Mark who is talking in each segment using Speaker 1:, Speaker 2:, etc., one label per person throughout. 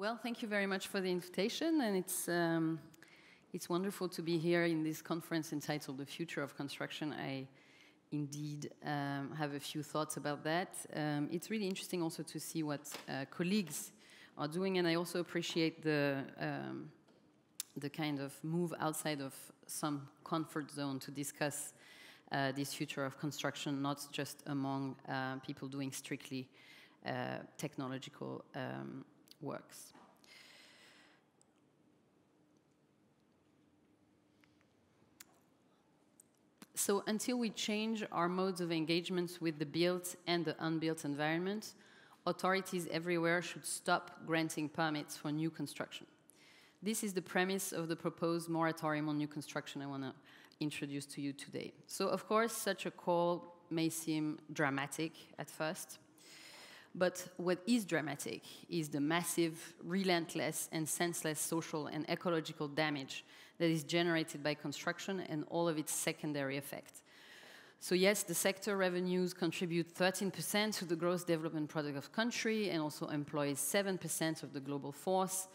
Speaker 1: Well, thank you very much for the invitation, and it's wonderful to be here in this conference entitled "The Future of Construction." I indeed have a few thoughts about that. It's really interesting also to see what colleagues are doing, and I also appreciate the kind of move outside of some comfort zone to discuss this future of construction, not just among people doing strictly technological works. So until we change our modes of engagement with the built and the unbuilt environment, authorities everywhere should stop granting permits for new construction. This is the premise of the proposed moratorium on new construction I want to introduce to you today. So of course, such a call may seem dramatic at first, but what is dramatic is the massive, relentless, and senseless social and ecological damage that is generated by construction and all of its secondary effects. So yes, the sector revenues contribute 13% to the gross development product of country and also employs 7% of the global force.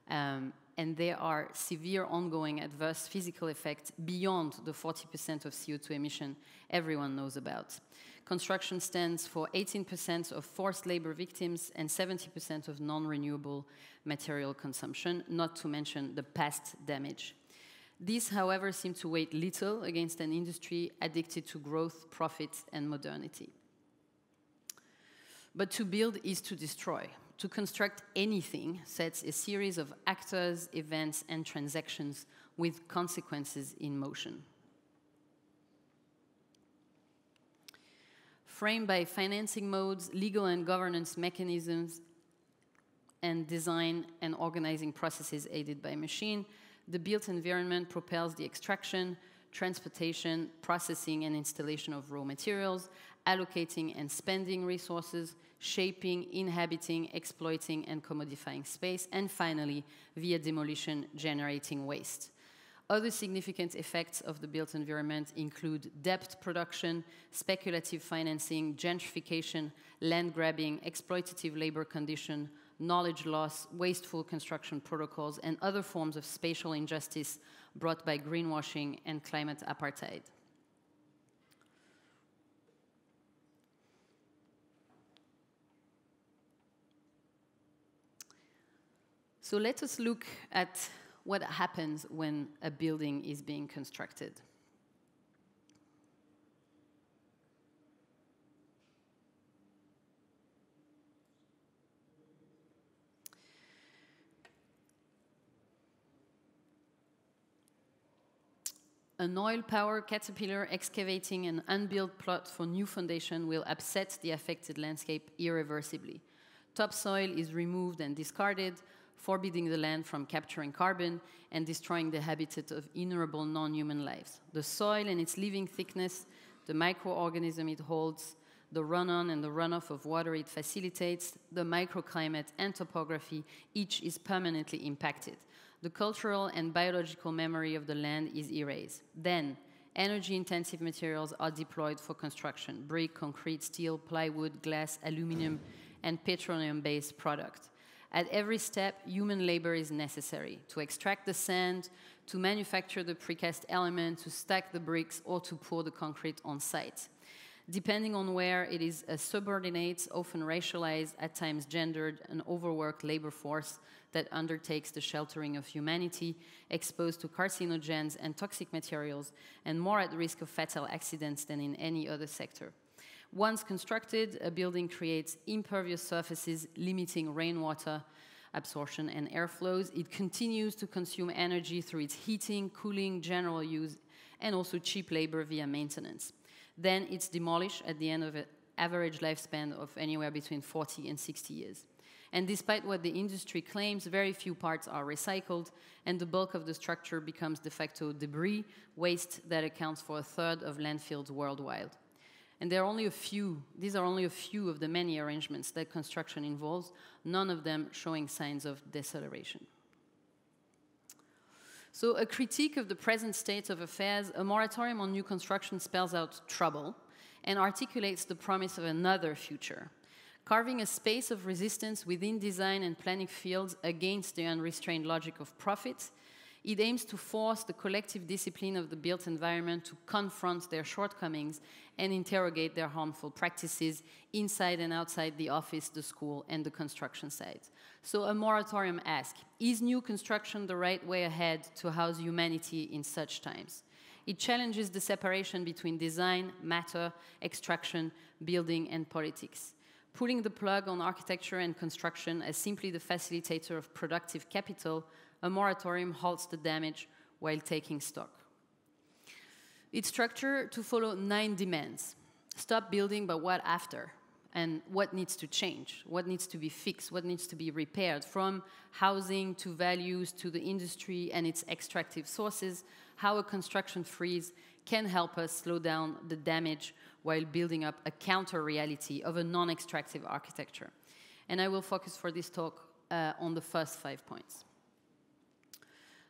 Speaker 1: And there are severe ongoing adverse physical effects beyond the 40% of CO2 emission everyone knows about. Construction stands for 18% of forced labor victims and 70% of non-renewable material consumption, not to mention the past damage. These, however, seem to weigh little against an industry addicted to growth, profit, and modernity. But to build is to destroy. To construct anything sets a series of actors, events, and transactions with consequences in motion. Framed by financing modes, legal and governance mechanisms, and design and organizing processes aided by machine, the built environment propels the extraction, transportation, processing, and installation of raw materials, allocating and spending resources, shaping, inhabiting, exploiting, and commodifying space, and finally, via demolition, generating waste. Other significant effects of the built environment include debt production, speculative financing, gentrification, land grabbing, exploitative labor condition, knowledge loss, wasteful construction protocols, and other forms of spatial injustice brought by greenwashing and climate apartheid. So let us look at what happens when a building is being constructed. An oil-powered caterpillar excavating an unbuilt plot for new foundation will upset the affected landscape irreversibly. Topsoil is removed and discarded, forbidding the land from capturing carbon and destroying the habitat of innumerable non-human lives. The soil and its living thickness, the microorganism it holds, the run-on and the runoff of water it facilitates, the microclimate and topography, each is permanently impacted. The cultural and biological memory of the land is erased. Then, energy-intensive materials are deployed for construction: brick, concrete, steel, plywood, glass, aluminum, and petroleum-based products. At every step, human labor is necessary to extract the sand, to manufacture the precast element, to stack the bricks, or to pour the concrete on site. Depending on where, it is a subordinate, often racialized, at times gendered, and overworked labor force that undertakes the sheltering of humanity, exposed to carcinogens and toxic materials, and more at risk of fatal accidents than in any other sector. Once constructed, a building creates impervious surfaces limiting rainwater absorption and airflows. It continues to consume energy through its heating, cooling, general use, and also cheap labor via maintenance. Then it's demolished at the end of an average lifespan of anywhere between 40 and 60 years. And despite what the industry claims, very few parts are recycled, and the bulk of the structure becomes de facto debris, waste that accounts for a third of landfills worldwide. And these are only a few of the many arrangements that construction involves, none of them showing signs of deceleration. So a critique of the present state of affairs, a moratorium on new construction spells out trouble and articulates the promise of another future. carving a space of resistance within design and planning fields against the unrestrained logic of profit. It aims to force the collective discipline of the built environment to confront their shortcomings and interrogate their harmful practices inside and outside the office, the school, and the construction site. So a moratorium asks, is new construction the right way ahead to house humanity in such times? It challenges the separation between design, matter, extraction, building, and politics. Pulling the plug on architecture and construction as simply the facilitator of productive capital, a moratorium halts the damage while taking stock. It's structured to follow 9 demands. Stop building, but what after? And what needs to change? What needs to be fixed? What needs to be repaired? From housing to values to the industry and its extractive sources, how a construction freeze can help us slow down the damage while building up a counter-reality of a non-extractive architecture. And I will focus for this talk on the first 5 points.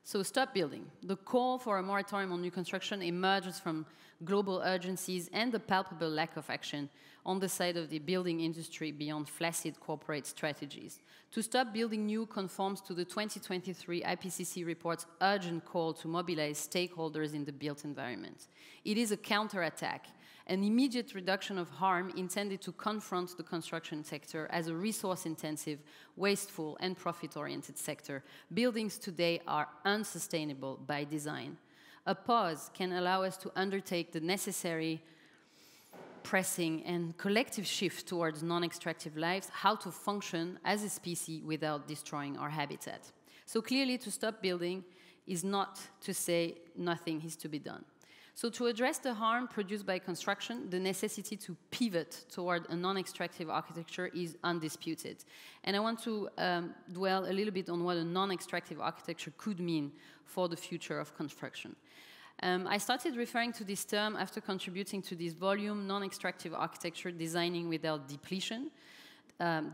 Speaker 1: So stop building. The call for a moratorium on new construction emerges from global urgencies and the palpable lack of action on the side of the building industry beyond flaccid corporate strategies. To stop building new conforms to the 2023 IPCC report's urgent call to mobilize stakeholders in the built environment. It is a counterattack, an immediate reduction of harm intended to confront the construction sector as a resource-intensive, wasteful, and profit-oriented sector. Buildings today are unsustainable by design. A pause can allow us to undertake the necessary, pressing, and collective shift towards non-extractive lives, how to function as a species without destroying our habitat. So clearly, to stop building is not to say nothing is to be done. So to address the harm produced by construction, the necessity to pivot toward a non-extractive architecture is undisputed. And I want to dwell a little bit on what a non-extractive architecture could mean for the future of construction. I started referring to this term after contributing to this volume, non-extractive architecture, designing without depletion,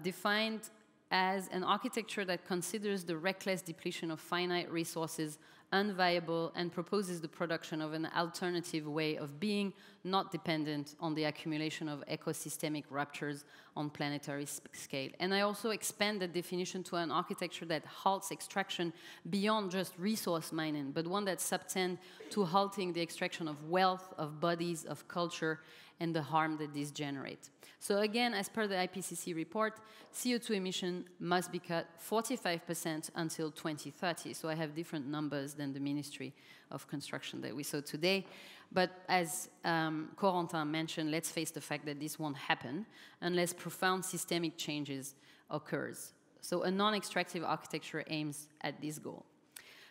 Speaker 1: defined as an architecture that considers the reckless depletion of finite resources unviable and proposes the production of an alternative way of being, not dependent on the accumulation of ecosystemic ruptures on planetary scale. And I also expand that definition to an architecture that halts extraction beyond just resource mining, but one that subtends to halting the extraction of wealth, of bodies, of culture, and the harm that these generate. So again, as per the IPCC report, CO2 emission must be cut 45% until 2030. So I have different numbers than the Ministry of Construction that we saw today. But as Corentin mentioned, let's face the fact that this won't happen unless profound systemic changes occurs. So a non-extractive architecture aims at this goal.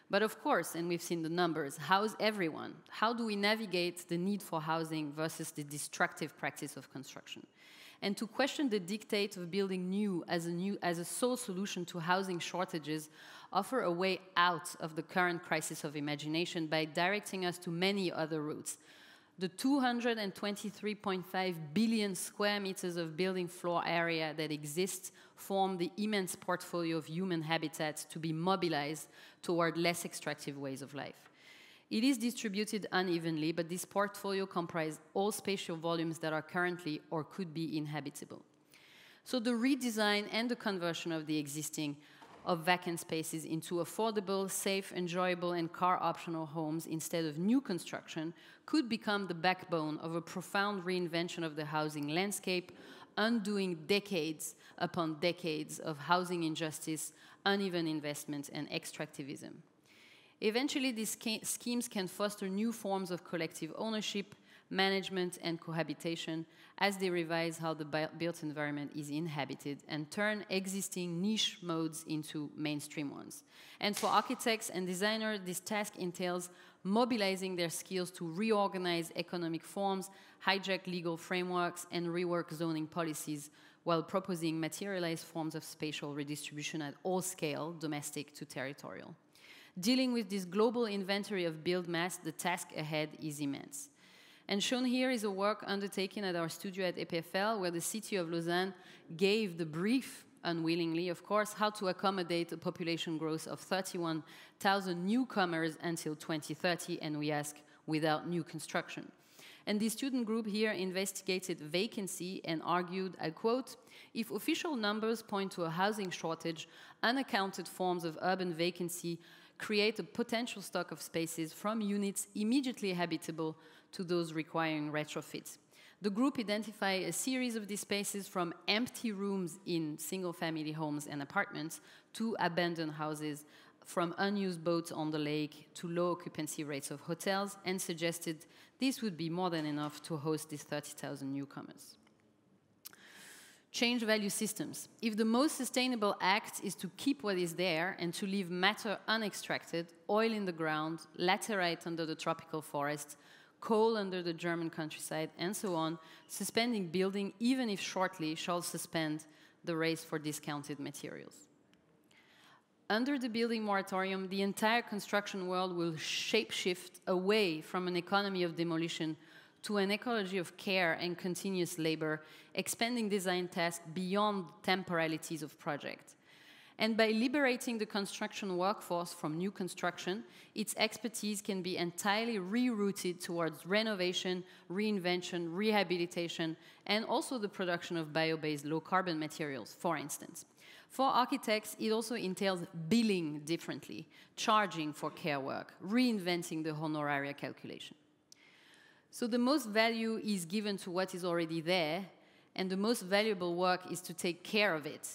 Speaker 1: But of course, and we've seen the numbers, house everyone. How do we navigate the need for housing versus the destructive practice of construction? And to question the dictate of building new as a sole solution to housing shortages offer a way out of the current crisis of imagination by directing us to many other routes. The 223.5 billion square meters of building floor area that exists form the immense portfolio of human habitats to be mobilized toward less extractive ways of life. It is distributed unevenly, but this portfolio comprises all spatial volumes that are currently or could be inhabitable. So the redesign and the conversion of the existing of vacant spaces into affordable, safe, enjoyable, and car-optional homes instead of new construction could become the backbone of a profound reinvention of the housing landscape, undoing decades upon decades of housing injustice, uneven investment, and extractivism. Eventually, these schemes can foster new forms of collective ownership, management, and cohabitation as they revise how the built environment is inhabited and turn existing niche modes into mainstream ones. And for architects and designers, this task entails mobilizing their skills to reorganize economic forms, hijack legal frameworks, and rework zoning policies while proposing materialized forms of spatial redistribution at all scale, domestic to territorial. Dealing with this global inventory of build mass, the task ahead is immense. And shown here is a work undertaken at our studio at EPFL, where the city of Lausanne gave the brief, unwillingly of course, how to accommodate a population growth of 31,000 newcomers until 2030, and we ask, without new construction. And the student group here investigated vacancy and argued, I quote, if official numbers point to a housing shortage, unaccounted forms of urban vacancy create a potential stock of spaces from units immediately habitable to those requiring retrofit. The group identified a series of these spaces from empty rooms in single-family homes and apartments to abandoned houses, from unused boats on the lake to low occupancy rates of hotels, and suggested this would be more than enough to host these 30,000 newcomers. Change value systems. If the most sustainable act is to keep what is there and to leave matter unextracted, oil in the ground, laterite under the tropical forest, coal under the German countryside, and so on, suspending building, even if shortly, shall suspend the race for discounted materials. Under the building moratorium, the entire construction world will shapeshift away from an economy of demolition to an ecology of care and continuous labor, expanding design tasks beyond temporalities of project. And by liberating the construction workforce from new construction, its expertise can be entirely rerouted towards renovation, reinvention, rehabilitation, and also the production of bio-based low-carbon materials, for instance. For architects, it also entails billing differently, charging for care work, reinventing the honoraria calculation. So the most value is given to what is already there, and the most valuable work is to take care of it,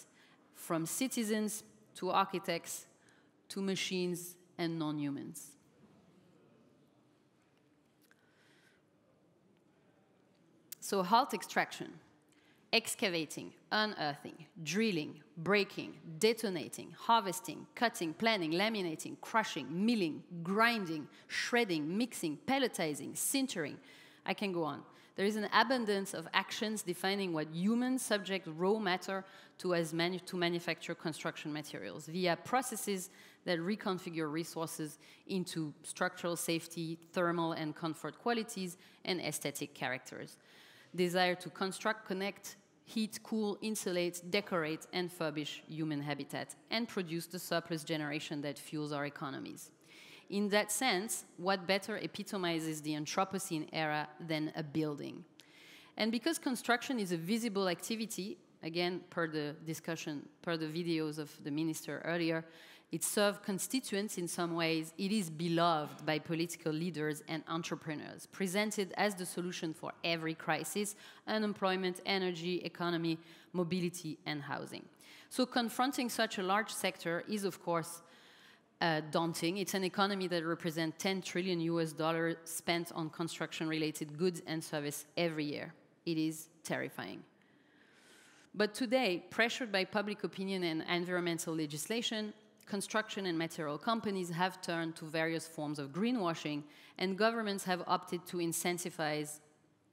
Speaker 1: from citizens to architects to machines and non-humans. So halt extraction. Excavating, unearthing, drilling, breaking, detonating, harvesting, cutting, planning, laminating, crushing, milling, grinding, shredding, mixing, pelletizing, sintering. I can go on. There is an abundance of actions defining what humans subject raw matter to to manufacture construction materials via processes that reconfigure resources into structural safety, thermal and comfort qualities, and aesthetic characters. Desire to construct, connect, heat, cool, insulate, decorate, and furbish human habitat, and produce the surplus generation that fuels our economies. In that sense, what better epitomizes the Anthropocene era than a building? And because construction is a visible activity, again, per the discussion, per the videos of the minister earlier, it serves constituents in some ways. It is beloved by political leaders and entrepreneurs, presented as the solution for every crisis: unemployment, energy, economy, mobility, and housing. So confronting such a large sector is, of course, daunting. It's an economy that represents 10 trillion US dollars spent on construction-related goods and services every year. It is terrifying. But today, pressured by public opinion and environmental legislation, construction and material companies have turned to various forms of greenwashing, and governments have opted to incentivize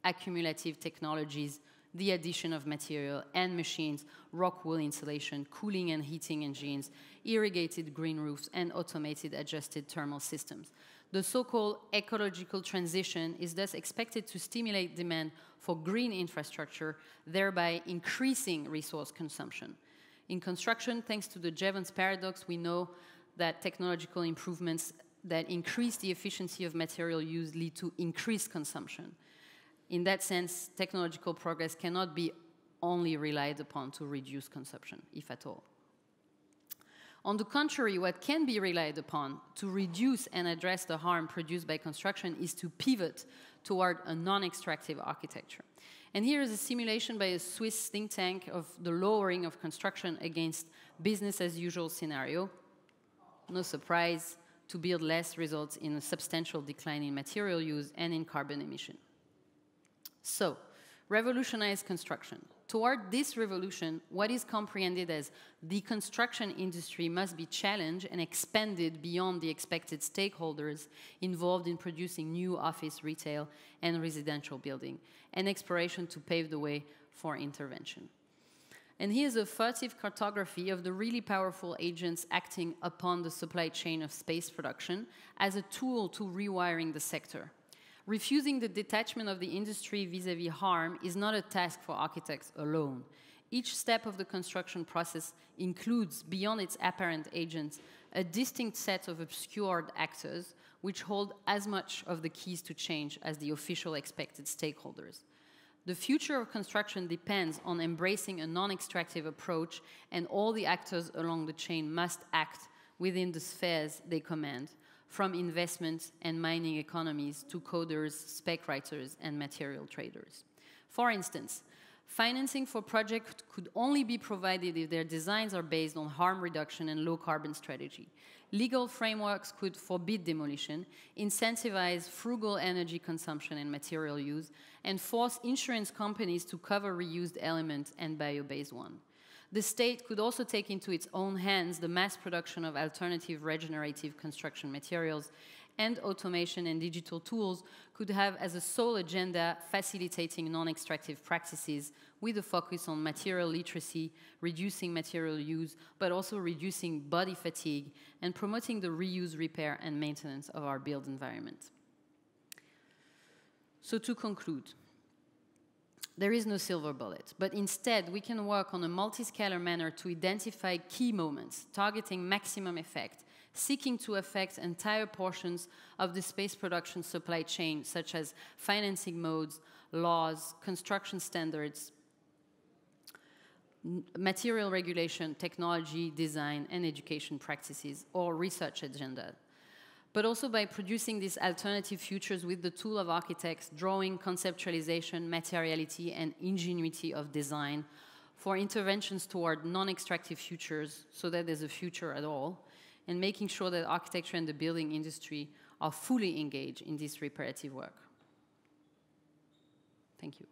Speaker 1: accumulative technologies, the addition of material and machines, rock wool insulation, cooling and heating engines, irrigated green roofs, and automated adjusted thermal systems. The so-called ecological transition is thus expected to stimulate demand for green infrastructure, thereby increasing resource consumption. In construction, thanks to the Jevons paradox, we know that technological improvements that increase the efficiency of material use lead to increased consumption. In that sense, technological progress cannot be only relied upon to reduce consumption, if at all. On the contrary, what can be relied upon to reduce and address the harm produced by construction is to pivot toward a non-extractive architecture. And here is a simulation by a Swiss think tank of the lowering of construction against business-as-usual scenario. No surprise, to build less results in a substantial decline in material use and in carbon emission. So, revolutionize construction. Toward this revolution, what is comprehended as the construction industry must be challenged and expanded beyond the expected stakeholders involved in producing new office, retail, and residential building, and exploration to pave the way for intervention. And here's a furtive cartography of the really powerful agents acting upon the supply chain of space production as a tool to rewiring the sector. Refusing the detachment of the industry vis-à-vis harm is not a task for architects alone. Each step of the construction process includes, beyond its apparent agents, a distinct set of obscured actors which hold as much of the keys to change as the official expected stakeholders. The future of construction depends on embracing a non-extractive approach, and all the actors along the chain must act within the spheres they command, from investment and mining economies to coders, spec writers, and material traders. For instance, financing for projects could only be provided if their designs are based on harm reduction and low-carbon strategy. Legal frameworks could forbid demolition, incentivize frugal energy consumption and material use, and force insurance companies to cover reused elements and bio-based ones. The state could also take into its own hands the mass production of alternative regenerative construction materials, and automation and digital tools could have as a sole agenda facilitating non-extractive practices with a focus on material literacy, reducing material use, but also reducing body fatigue and promoting the reuse, repair, and maintenance of our built environment. So to conclude, there is no silver bullet, but instead we can work on a multiscalar manner to identify key moments, targeting maximum effect, seeking to affect entire portions of the space production supply chain, such as financing modes, laws, construction standards, material regulation, technology, design, and education practices, or research agenda. But also by producing these alternative futures with the tool of architects, drawing conceptualization, materiality, and ingenuity of design for interventions toward non-extractive futures so that there's a future at all, and making sure that architecture and the building industry are fully engaged in this reparative work. Thank you.